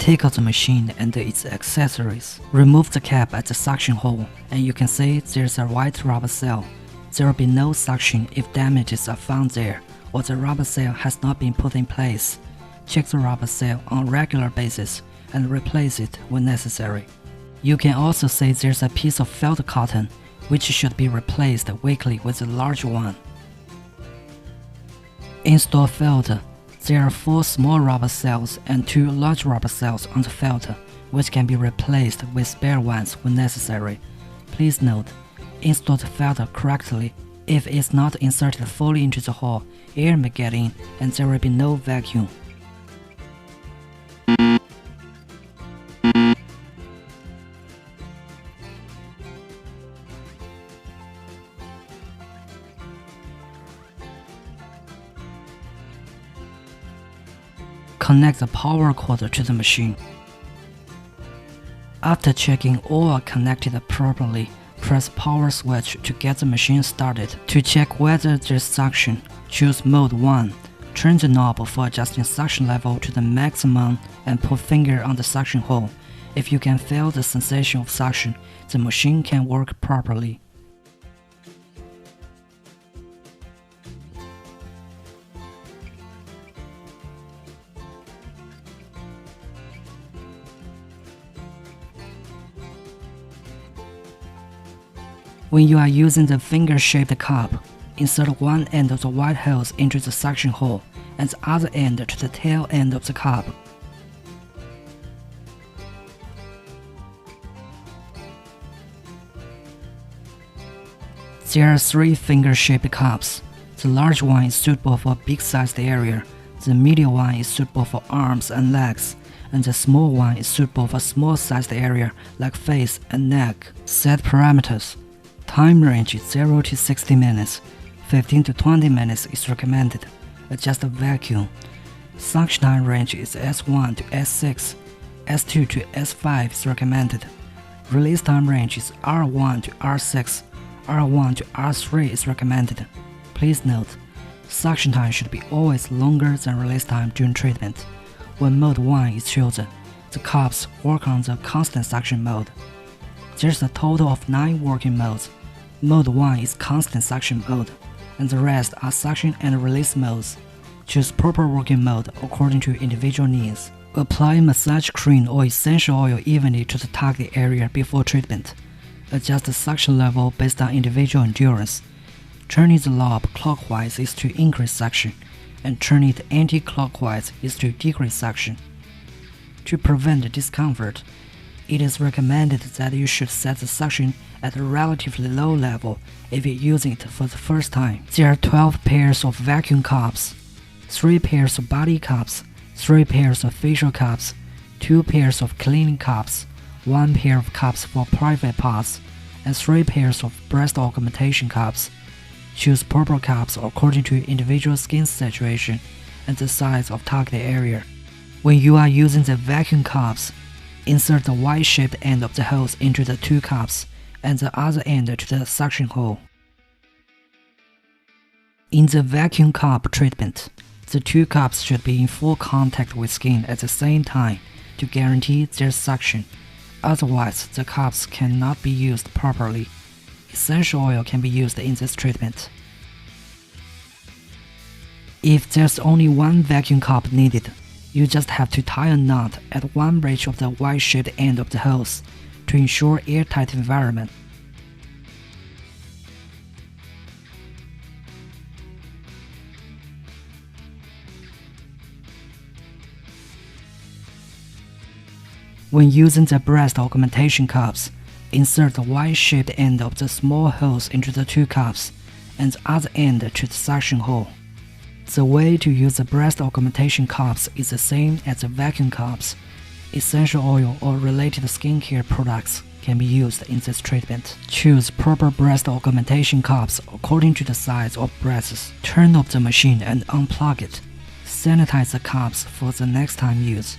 Take out the machine and its accessories. Remove the cap at the suction hole, and you can see there's a white rubber seal. There will be no suction if damages are found there, or the rubber seal has not been put in place. Check the rubber seal on a regular basis and replace it when necessary. You can also see there's a piece of felt cotton, which should be replaced weekly with a large one. Install filter. There are 4 small rubber seals and 2 large rubber seals on the filter, which can be replaced with spare ones when necessary. Please note, install the filter correctly. If it's not inserted fully into the hole, air may get in and there will be no vacuum. Connect the power cord to the machine. After checking all are connected properly, press power switch to get the machine started. To check whether there's suction, choose mode 1. Turn the knob for adjusting suction level to the maximum and put finger on the suction hole. If you can feel the sensation of suction, the machine can work properly. When you are using the finger-shaped cup, insert one end of the white hose into the suction hole and the other end to the tail end of the cup. There are 3 finger-shaped cups. The large one is suitable for a big-sized area, the medium one is suitable for arms and legs, and the small one is suitable for small-sized area like face and neck. Set parameters. Time range is 0 to 60 minutes, 15 to 20 minutes is recommended. Adjust the vacuum. Suction time range is S1 to S6, S2 to S5 is recommended. Release time range is R1 to R6, R1 to R3 is recommended. Please note, suction time should be always longer than release time during treatment. When mode 1 is chosen, the cups work on the constant suction mode. There's a total of 9 working modes. Mode 1 is constant suction mode, and the rest are suction and release modes. Choose proper working mode according to individual needs. Apply massage cream or essential oil evenly to the target area before treatment. Adjust the suction level based on individual endurance. Turning the knob clockwise is to increase suction, and turning it anti-clockwise is to decrease suction. To prevent discomfort, it is recommended that you should set the suction at a relatively low level if you're using it for the first time. There are 12 pairs of vacuum cups, 3 pairs of body cups, 3 pairs of facial cups, 2 pairs of cleaning cups, 1 pair of cups for private parts, and 3 pairs of breast augmentation cups. Choose proper cups according to individual skin situation and the size of target area. When you are using the vacuum cups, insert the Y-shaped end of the hose into the 2 cups and the other end to the suction hole. In the vacuum cup treatment, the 2 cups should be in full contact with skin at the same time to guarantee their suction. Otherwise, the cups cannot be used properly. Essential oil can be used in this treatment. If there's only 1 vacuum cup needed, you just have to tie a knot at one edge of the Y-shaped end of the hose to ensure airtight environment. When using the breast augmentation cups, insert the Y-shaped end of the small hose into the 2 cups and the other end to the suction hole. The way to use the breast augmentation cups is the same as the vacuum cups. Essential oil or related skincare products can be used in this treatment. Choose proper breast augmentation cups according to the size of breasts. Turn off the machine and unplug it. Sanitize the cups for the next time use.